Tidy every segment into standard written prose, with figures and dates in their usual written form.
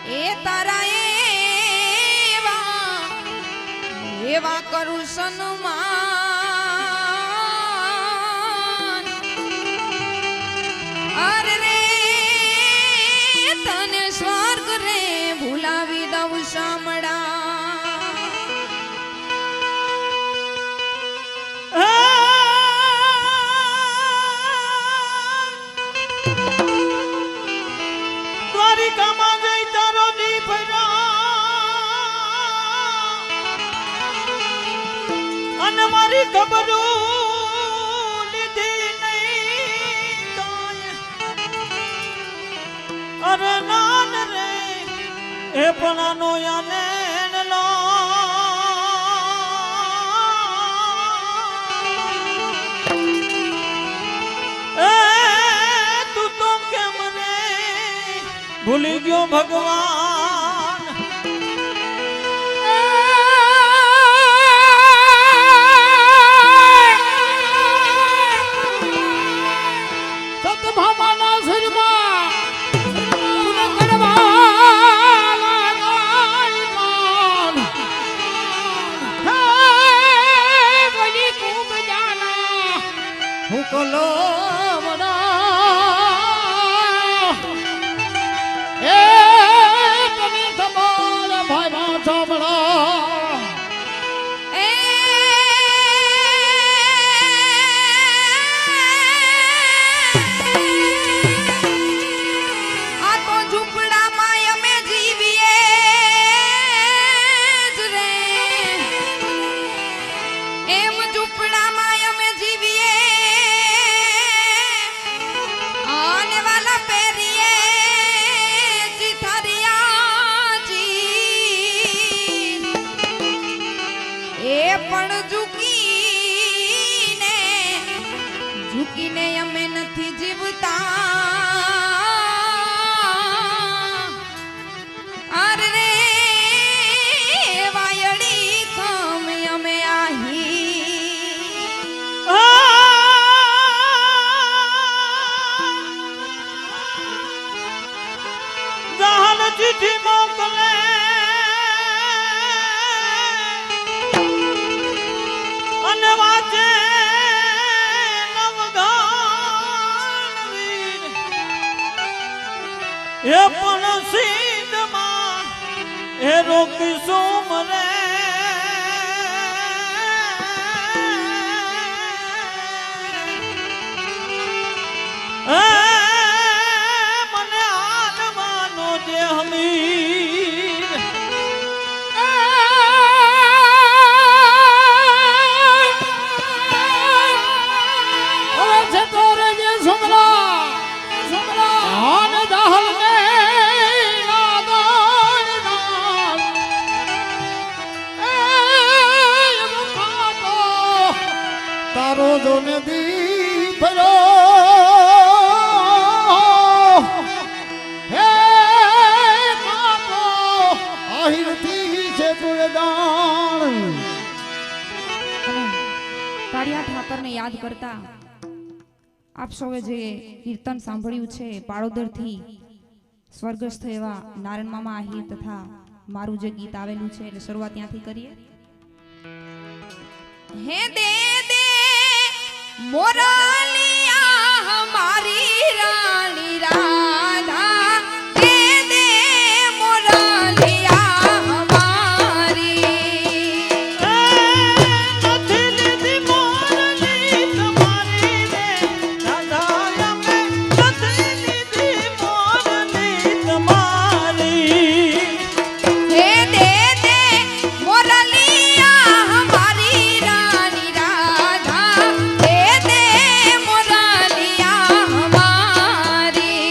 એ તારા એવા કરું સન્માન અરે રે તને સ્વર્ગ રે ભૂલાવી દઉં શામળા મારી ખબરો લીધી નહીં તોય અરે નાન રે એ પણાનો યાને લો એ તું તો કેમ રે ભૂલી ગયો ભગવાન ઝૂકીને અમે નથી જીવતા અરે રે વાયડી ખમ અમે આહી જહાન ચીઠી મોકલે અને વાંચે એ પણ સિંધમાં એ રોકી સોમરે મને આનવાનો જે હમીર છે તોરે જે સુમરા આન દહલ તારો જોને દીપરો હે માતો આહિરથી છે તુળદાણ કાળિયા ઠાકરને યાદ કરતા આપ સૌએ જે કીર્તન સાંભળ્યું છે પાળોદરથી સ્વર્ગસ્થ એવા નારાયણ મામા આહિર તથા મારું જે ગીત આવેલું છે એટલે શરૂઆત ત્યાંથી કરીએ હે દે દે મોરલિયા હમારી રાણી રાધા દે દે મોરલિયા હમારી નથી લીધી મોરલી તમારી રે રાધા અમે નથી લીધી મોરલી તમારી હે દે દે મોરલિયા હમારી રાણી રાધા દે દે મોરલિયા હમારી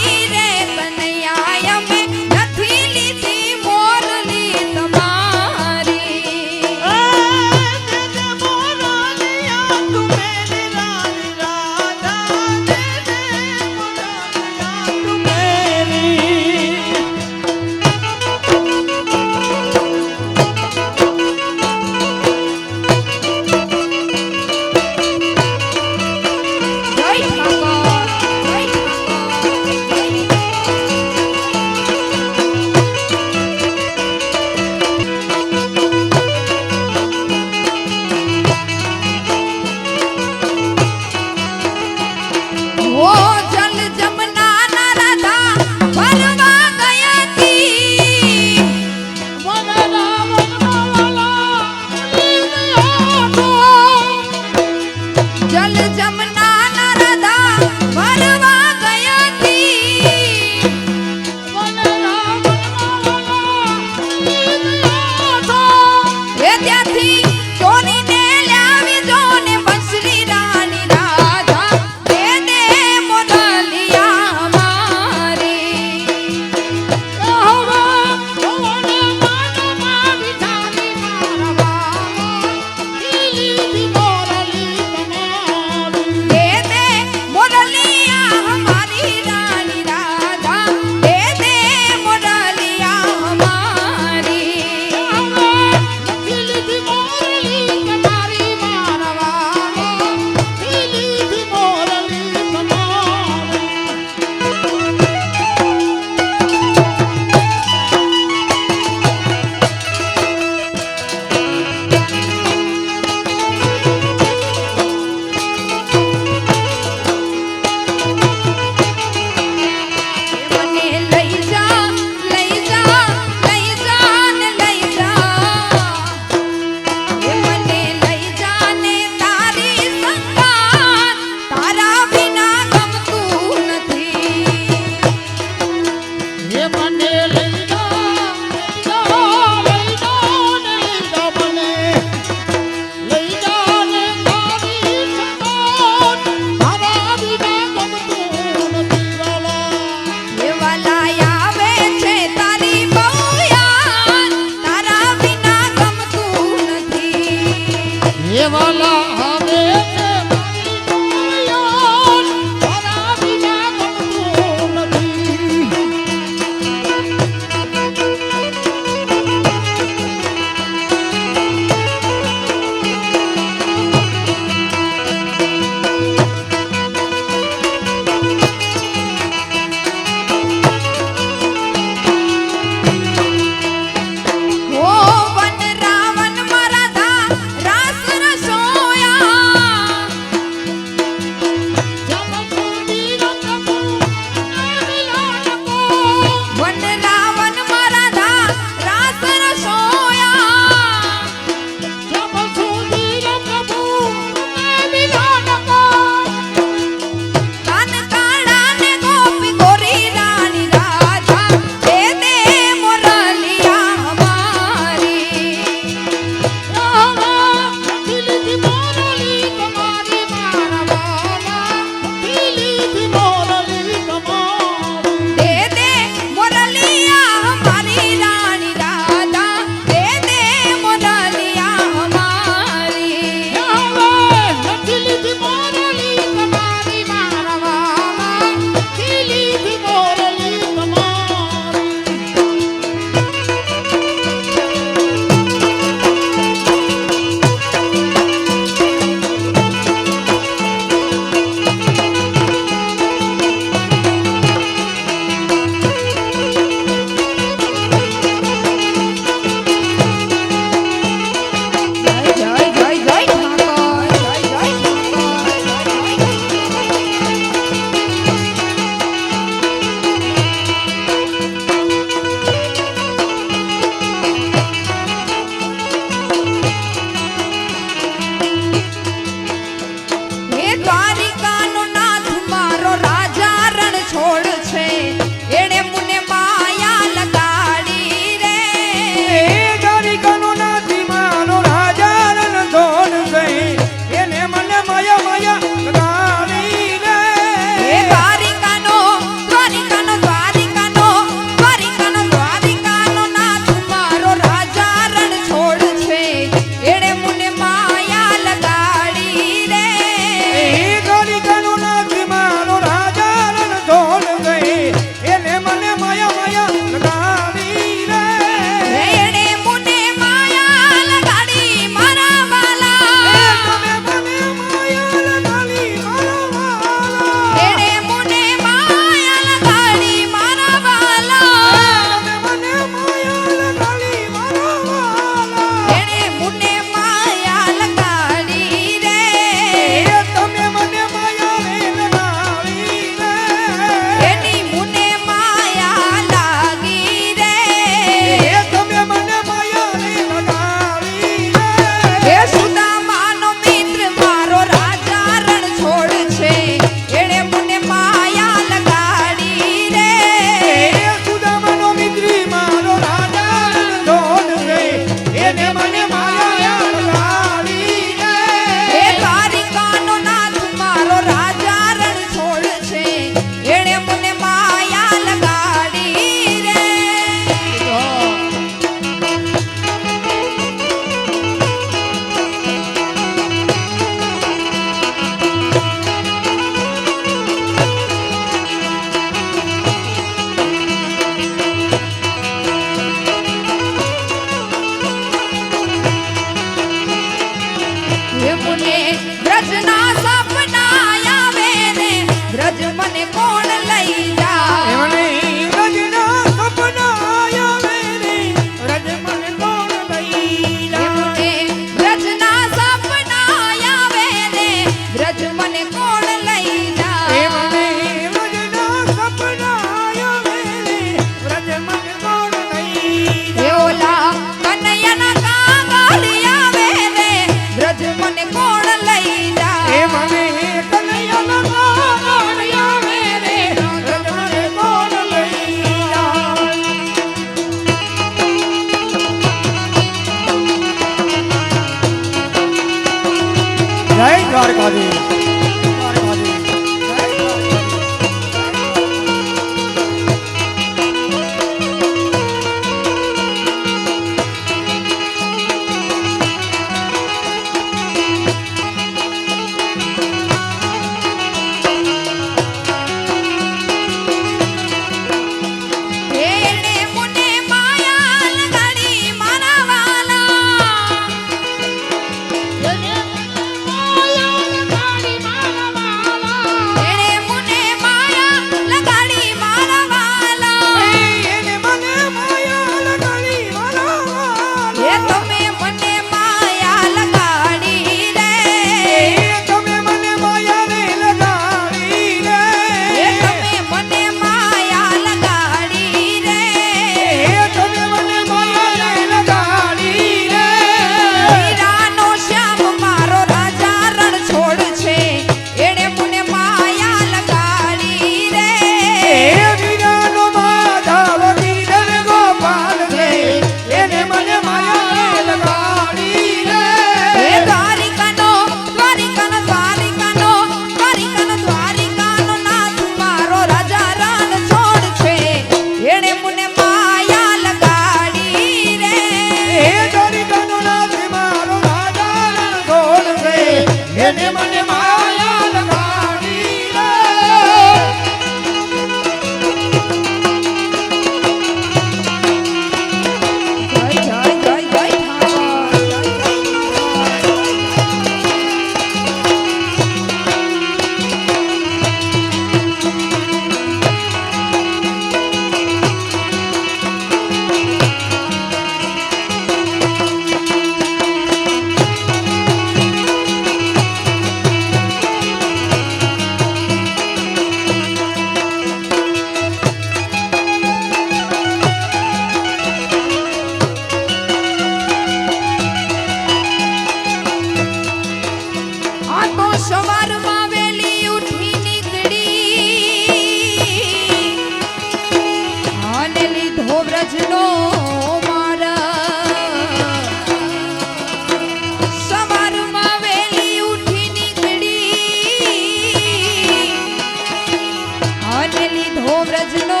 મને લીધો વ્રજનો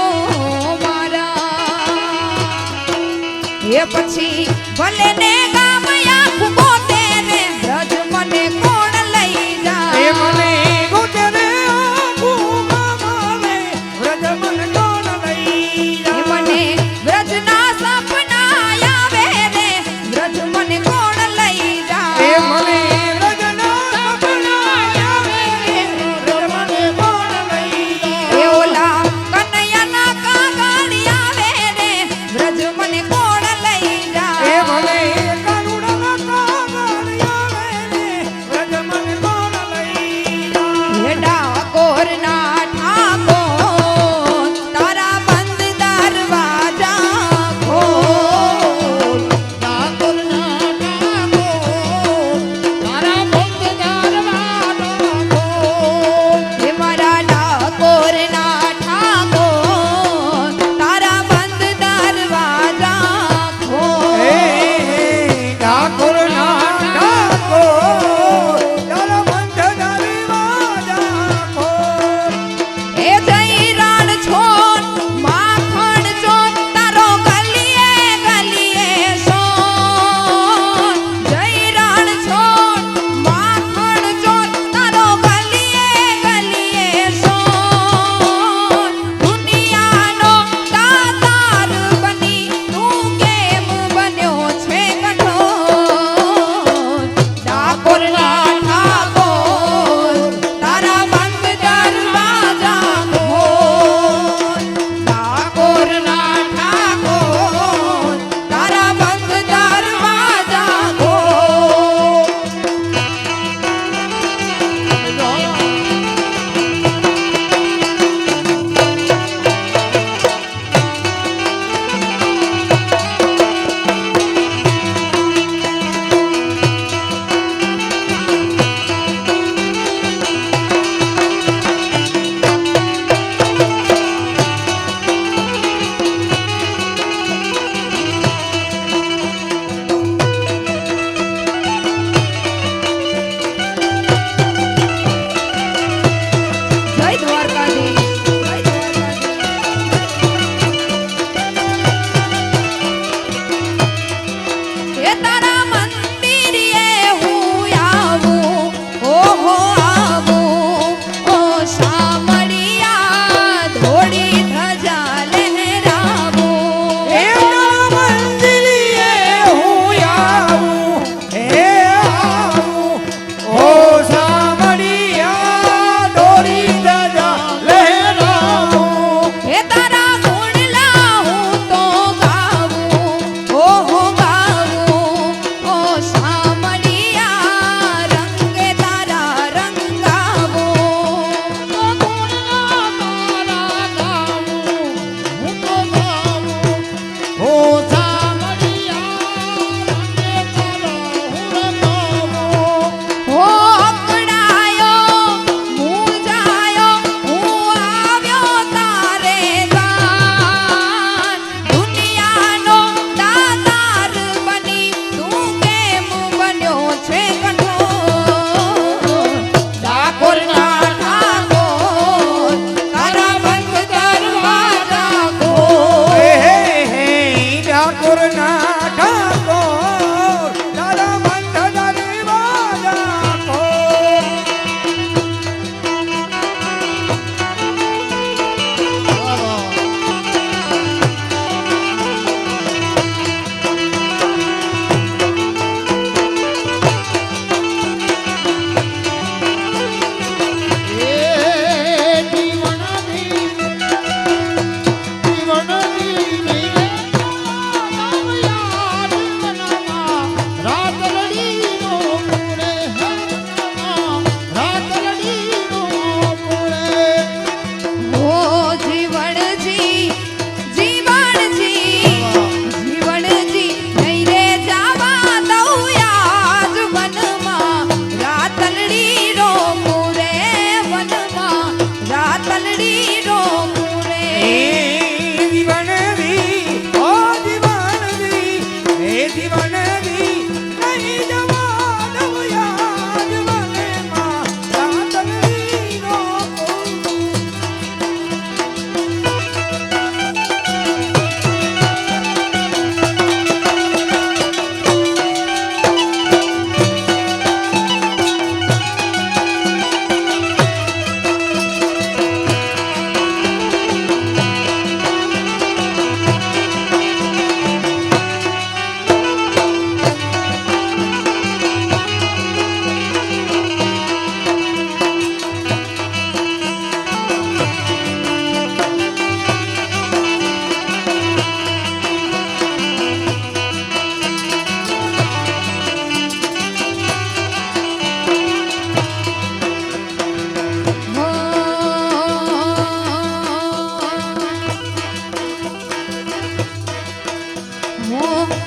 મારા એ પછી ભલે ને ગામ આખું ગોતે રે વ્રજ મને કોણ લઈ જાય એ મને ગોતે રે આખું ગામ રે વ્રજ મને કોણ લઈ એ જાય મને વ્રજના સપના આવે રે વ્રજ મને કોણ લઈ એ જાય મને વ્રજના સપના આવે રે વ્રજ મને કોણ લઈ એ જાય ઓલા કનૈયાના કાગળ આવે રે વ્રજ મને કોણ લઈ એ જાય મને કરુણાના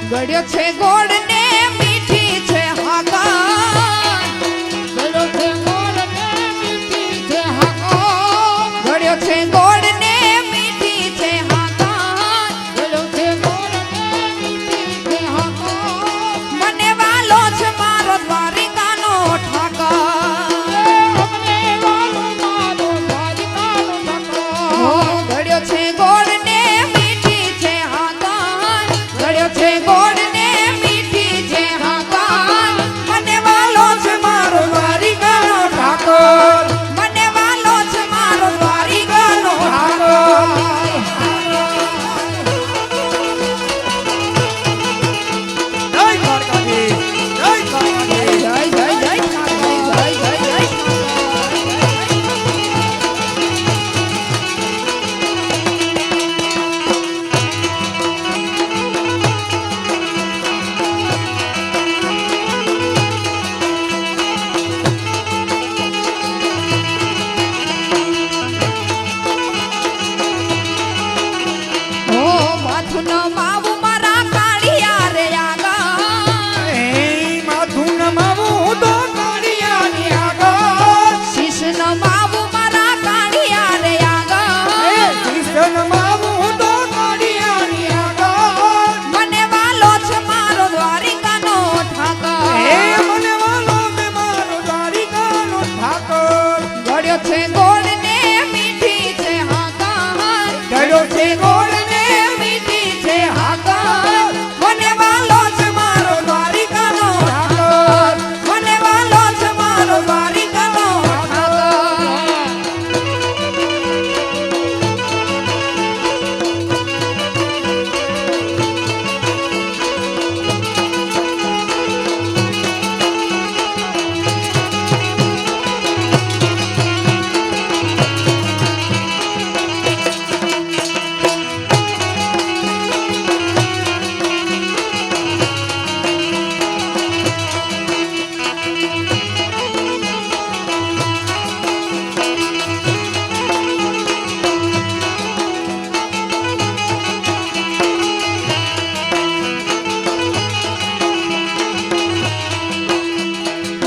ગળ્યો છે ગોળ ને મીઠી છે હાકર ગળ્યો છે ગોળ ને મીઠી છે હાકર ગળ્યો છે ગોળ ને મીઠી છે હાકર ગળ્યો છે ગોળ ને મીઠી છે હાકર મને વાલો છે મારો દ્વારિકાનો ઠાકર અમને વાલો મારો દ્વારિકાનો ઠાકર ગળ્યો છે ગોળ ને મીઠી છે હાકર ગળ્યો છે ગોળ ને મીઠી છે હાકર મને વાલો છે મારો દ્વારિકાનો ઠાકર મને વાલો છે મારો દ્વારિકાનો ઠાકર જય દ્વારકાધીશ, જય દ્વારકાધીશ. જય જય જય ઠાકર જય જય જય ઠાકર ઓ માથું ન માવું મારા કાળિયા રે આગળ એ માથું નમાવું તો કાળિયાની આગળ. શીશ ન માવું મારા કાળિયા રે એ આગળ શિષ્ય નમાવું તો કાળિયાની આગળ. મને વાલો છે મારો દ્વારિકાનો ઠાકર એ મને વાલો છે મારો દ્વારિકાનો ઠાકર. ગળ્યો છે ગોળ ને મીઠી છે હાકર ગળ્યો છે ગોળ ને મીઠી છે હાકર મને વાલો છે મારો દ્વારિકાનો ઠાકર મને વાલો છે મારો દ્વારિકાનો ઠાકર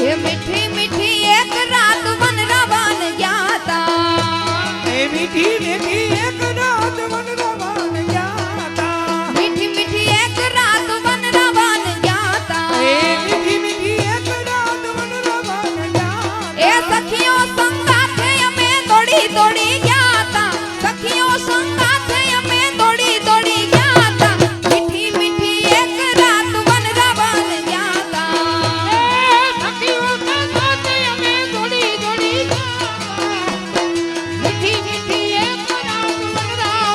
એ મીઠી મીઠી એક રાત વનરાવન ગયા તા એ મીઠી મીઠી એક રાત વનરાવન ગયા તા. મીઠી મીઠી એક રાત વનરાવન ગયા તા એ મીઠી મીઠી એક રાત વનરાવન ગયા એ સખીઓ સંગાથે અમે દોડી દોડી ગયા તા સખીઓ સંગાથે અમે દોડી દોડી ગયા તા મીઠી મીઠી એક રાત વનરાવન ગયા તા સખીઓ સાથે અમે દોડી દોડી મીઠી મીઠી એક રાત વનરાવન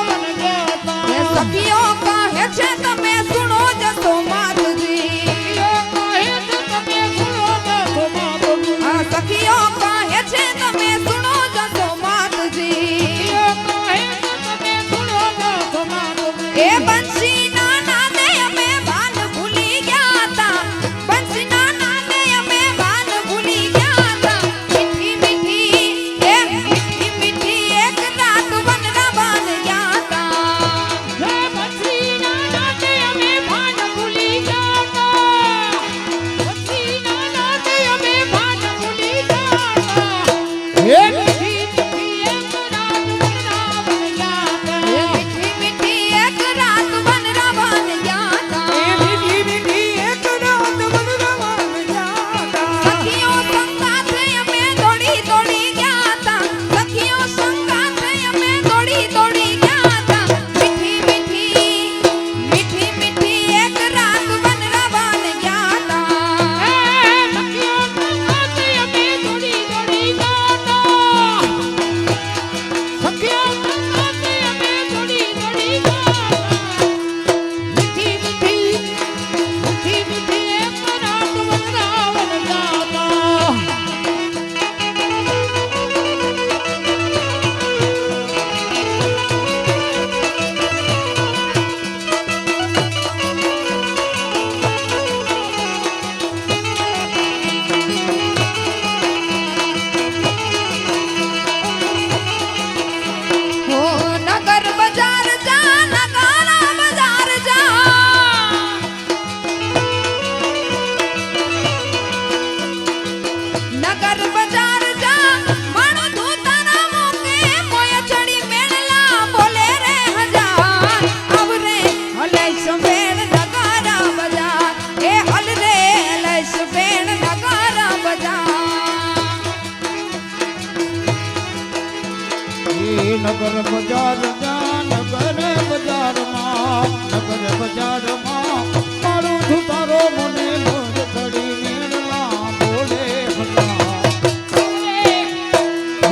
બજાર જ્યાં નગર બજારમાં નગર બજારમાં મારું છું તારો મને મોજ ચડી મેળલા બોલે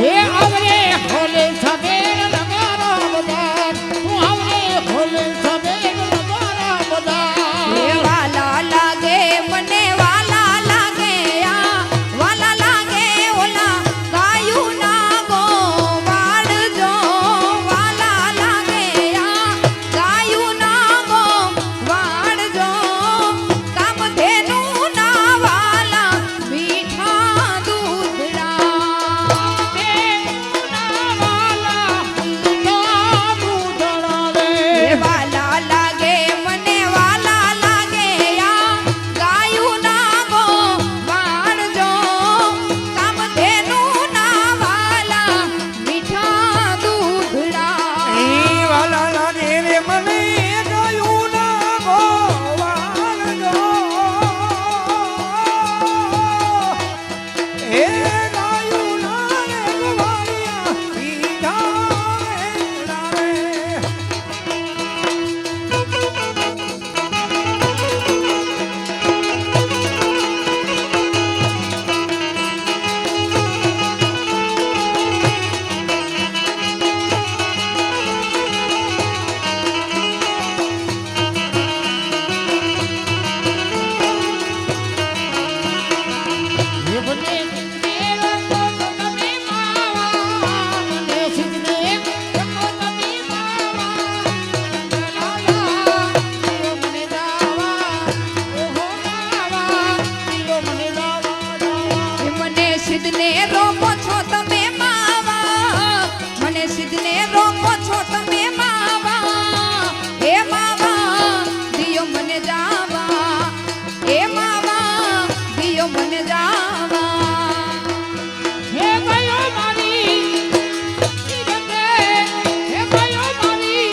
હે આવરે ખોલે સવેર નગારા બજાર તું આવરે ખોલે સવેર નગારા બજાર એ વાલા લાગે મને વાલા લાગે આ વાલા લાગે ઓલા ગાયું ના ગો વાળજો વાલા લાગે આ ગાયું ના ગો વાળજો કામ ધેનું ના વાલા મીઠા દૂધડા એ વાલા લાગે મને વાલા લાગે આ ગાયું ના ગો વાળજો કામ ધેનું ના વાલા મીઠા દૂધડા ઈ વાલા લાગે રે મને ગાયું ના ગોવાળજો. એ ગાયું ના રે ગોવાળિયા પીધા વેલા રે. મને સિદ્ધને રોકો છો તમે માવા મને સિદ્ધને રોકો છો તમે માવા હે માવા દિયો મને જાવા હે માવા દિયો મને જાવા હે ગયો મારી સિરંગે હે ગયો મારી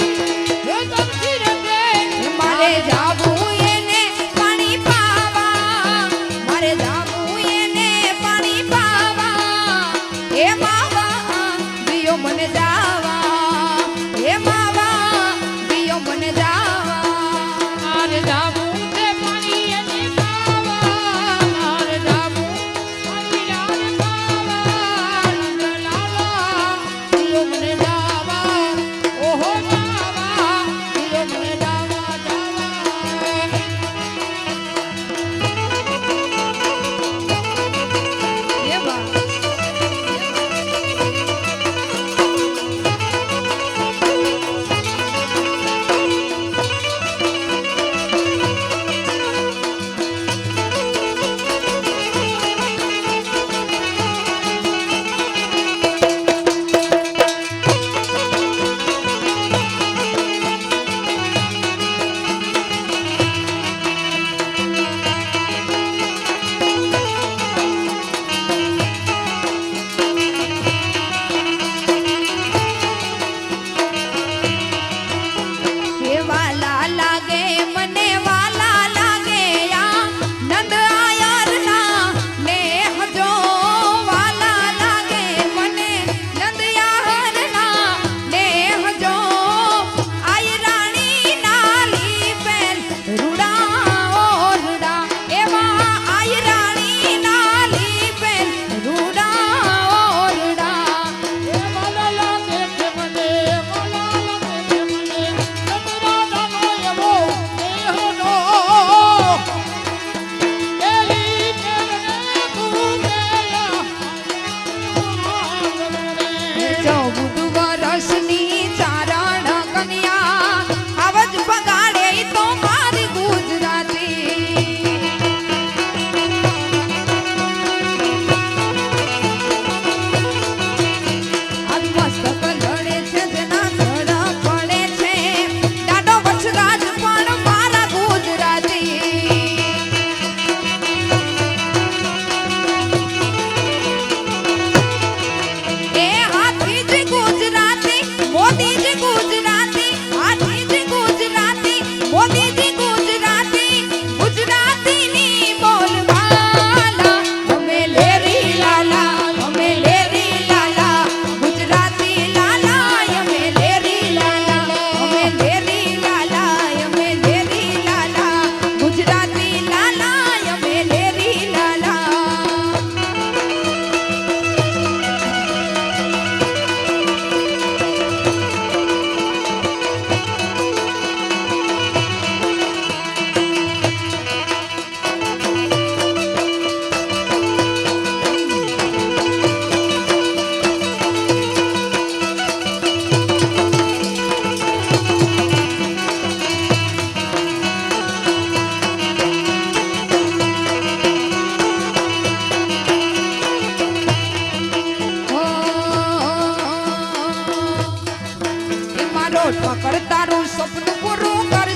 હે તમ સિરંગે મારે જાવું એને પાણી પાવા મારે જાવું એને પાણી પાવા હે માવા દિયો મને જાવા હે માવા દિયો મને જાવા મારે જાવું તે પાણી એને પાવા મારે જાવું પાણી રાને પાવા લાલા દિયો મને જાવા ઓહો જાવા દિયો મને જાવા હે બા હે વાલા લાગે મને વાલા લાગે આ નંદ આયરના ને હજો વાલા લાગે મને નંદ આયરના ને હજો આય રાણી નાલી પેન રૂડા ઓ રૂડા એવા આય રાણી નાલી પેન રૂડા ઓ રૂડા એ માલા લાગે છે મને માલા લાગે છે મને નમરા દાનો એવો દેહનો એલી કેરને તું મેયા 14 વર્ષની ચારણ કન્યા આવજ બગાડે તો મારી ગુજરાતી આજ મસ્તક લડે છે જેના ઘર પડે છે દાડો વચરાજ પણ મારા ગુજરાતી એ હાથી જ ગુજરાતી મોદી જ ગુજરાતી હાથી જ ગુજરાતી મોદી જ ગુજરાતી ગુજરાતીની બોલવાલા અમે લેરી લાલા ગુજરાતી લાલા અમે લેરી મારો ઠાકર તારું સપનું પૂરું કર